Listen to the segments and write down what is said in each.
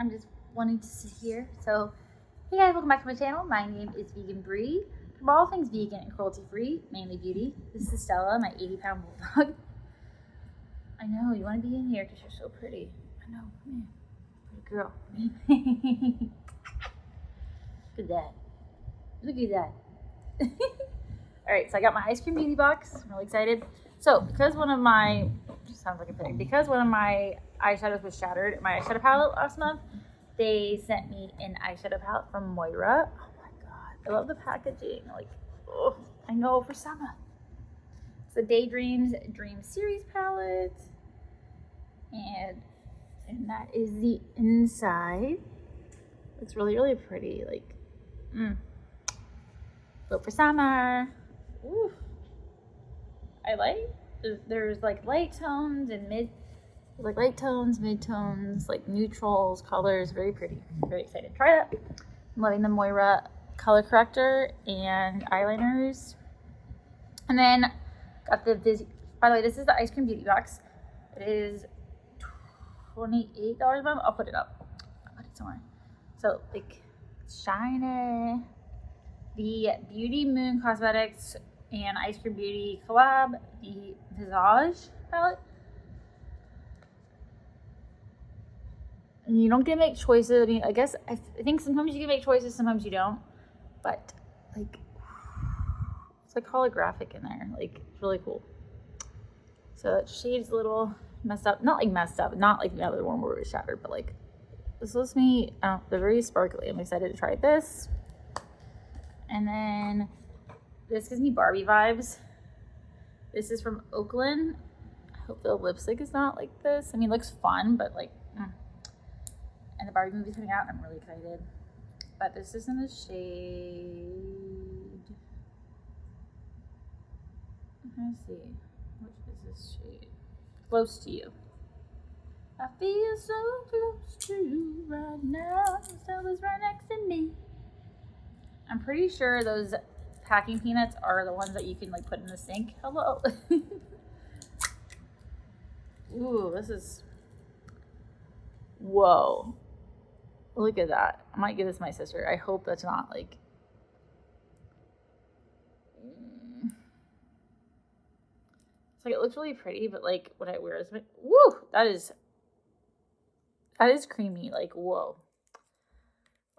I'm just wanting to sit here. So, hey guys, welcome back to my channel. My name is Vegan Bree. From all things vegan and cruelty free, mainly beauty. This is Stella, my 80-pound bulldog. I know, you want to be in here because you're so pretty. I know, come here. Pretty girl. Look at that. Look at that. Alright, so I got my ice cream beauty box. I'm really excited. So, because one of my, sounds like a pig, because one of my eyeshadows was shattered, my eyeshadow palette last month, they sent me an eyeshadow palette from Moira. Oh my god, I love the packaging. Like, oh, I know, for summer. It's the Daydreams Dream Series palette. And that is the inside. It's really, really pretty. Like, but for summer. Ooh. I like, there's like light tones and light tones, mid-tones, like neutrals, colors, very pretty. Very excited to try that. I'm loving the Moira color corrector and eyeliners. And then got by the way, this is the Ice Cream Beauty Box. It is $28 a month. I'll put it up. I'll put it somewhere. So like shiny. The Beauty Moon Cosmetics and Ice Cream Beauty collab, the Visage palette. And you don't get to make choices. I mean, I guess I think sometimes you can make choices, sometimes you don't. But like, it's like holographic in there. Like, it's really cool. So that shade's a little messed up. Not like messed up, not like the other one where it was shattered, but like this was me. They're very sparkly. I'm excited to try this. And then this gives me Barbie vibes. This is from Oakland. I hope the lipstick is not like this. I mean, it looks fun, but like, and the Barbie movie's coming out. I'm really excited. But this is in the shade. Let's see. Which is this shade? Close to You. I feel so close to you right now. Stella's right next to me. I'm pretty sure those packing peanuts are the ones that you can like put in the sink. Hello. Ooh, this is, whoa. Look at that. I might give this to my sister. I hope that's not like, it's like, it looks really pretty, but like when I wear it, woo, that is creamy. Like, whoa.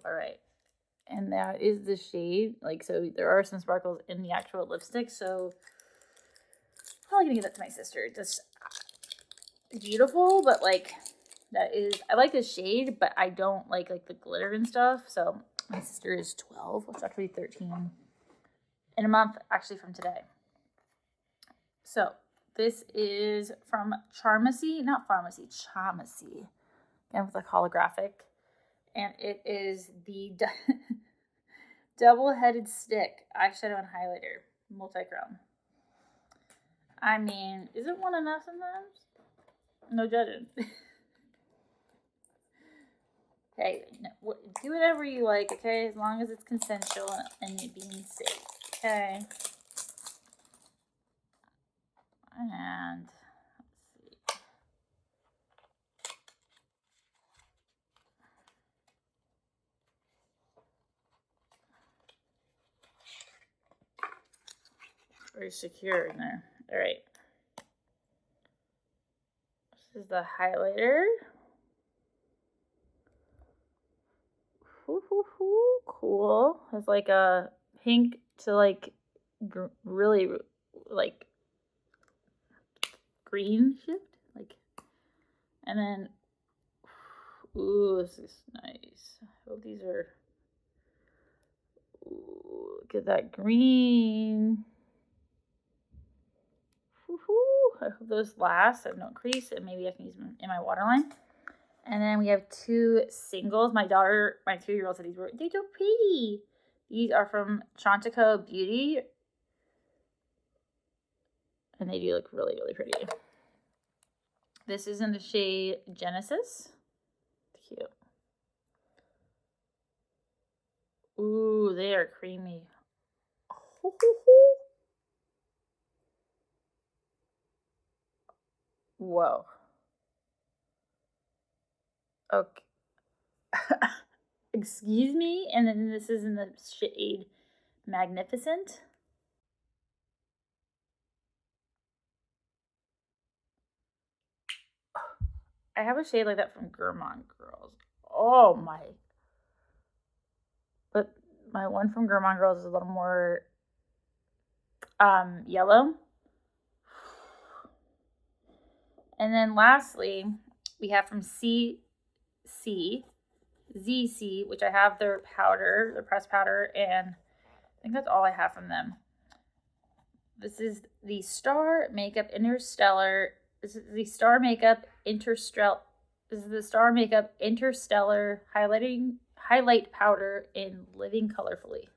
All right. And that is the shade. Like, so there are some sparkles in the actual lipstick. So probably gonna give that to my sister. Just beautiful, but like that is, I like the shade, but I don't like the glitter and stuff. So my sister is 12, which is actually 13 in a month, actually from today. So this is from Charmacy, not Pharmacy, Charmacy. Again with like holographic. And it is the double-headed stick eyeshadow and highlighter, multichrome. I mean, isn't one enough sometimes? No judging. Hey, no, do whatever you like, okay? As long as it's consensual and you're being safe, okay? And very secure in there. All right. This is the highlighter. Cool. It's like a pink to like really like green shift. Like, and then, ooh, this is nice. I hope these are, ooh, look at that green. I hope those last. I have no crease, and maybe I can use them in my waterline. And then we have two singles. My daughter, my 2-year-old, said they're so pretty. These are from Chantico Beauty. And they do look really, really pretty. This is in the shade Genesis. Cute. Ooh, they are creamy. Whoa. Okay. Excuse me. And then this is in the shade Magnificent. I have a shade like that from Gourmand Girls. Oh my. But my one from Gourmand Girls is a little more yellow. And then lastly, we have from ZC, which I have their powder, their pressed powder, and I think that's all I have from them. This is the Star Makeup Interstellar. This is the Star Makeup Interstellar. This is the Star Makeup Interstellar highlight powder in Living Colorfully.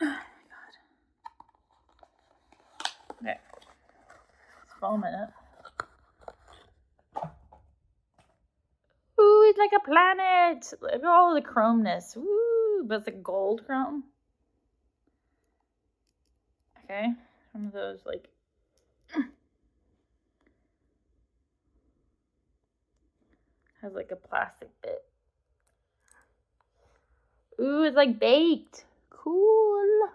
Oh my god. Okay. It's foaming it. Ooh, it's like a planet. Look at all the chromeness. Ooh, but it's a gold chrome. Okay, some of those like has like a plastic bit. Ooh, it's like baked. Cool.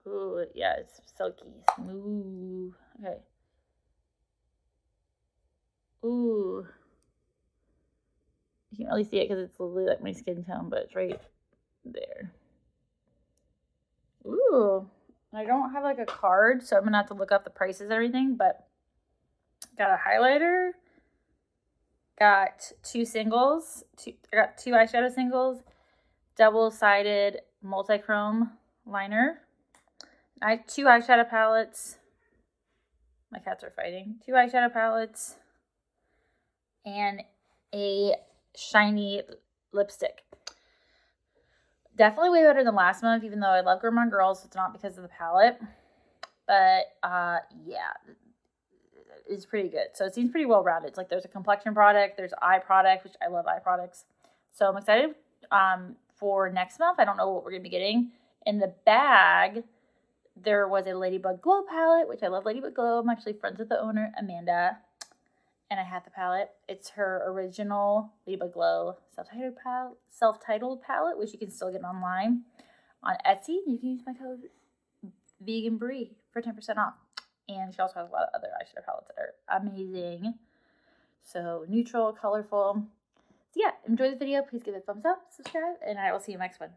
Ooh, yeah, it's silky, smooth. Okay. Ooh. You can't really see it because it's literally like my skin tone, but it's right there. Ooh. I don't have like a card, so I'm gonna have to look up the prices and everything, but got a highlighter, got two singles, I got two eyeshadow singles, double-sided multichrome liner. I have two eyeshadow palettes. My cats are fighting. Two eyeshadow palettes and a shiny lipstick. Definitely way better than last month, even though I love Gourmand Girls. It's not because of the palette. But yeah, it's pretty good. So it seems pretty well rounded. It's like there's a complexion product, there's eye product, which I love eye products. So I'm excited for next month. I don't know what we're going to be getting. In the bag, there was a Ladybug Glow palette, which I love Ladybug Glow. I'm actually friends with the owner, Amanda. And I have the palette. It's her original Ladybug Glow self-titled palette, which you can still get online on Etsy. You can use my code VeganBrie for 10% off. And she also has a lot of other eyeshadow palettes that are amazing. So neutral, colorful. So yeah, enjoy the video. Please give it a thumbs up, subscribe, and I will see you next one.